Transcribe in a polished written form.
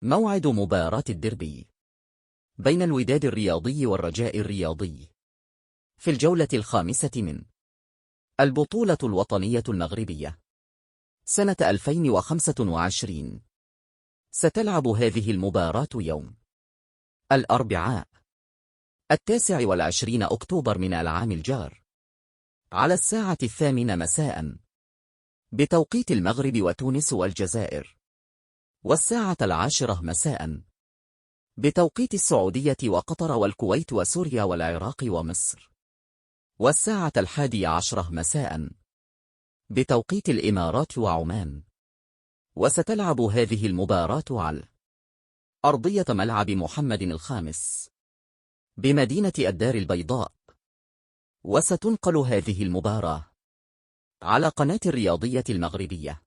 موعد مباراة الديربي بين الوداد الرياضي والرجاء الرياضي في الجولة الخامسة من البطولة الوطنية المغربية سنة 2025. ستلعب هذه المباراة يوم الأربعاء 29 أكتوبر من العام الجار على الساعة 8 مساء بتوقيت المغرب وتونس والجزائر، والساعة 10 مساء بتوقيت السعودية وقطر والكويت وسوريا والعراق ومصر، والساعة 11 مساء بتوقيت الإمارات وعمان. وستلعب هذه المباراة على أرضية ملعب محمد الخامس بمدينة الدار البيضاء. وستنقل هذه المباراة على قناة الرياضية المغربية.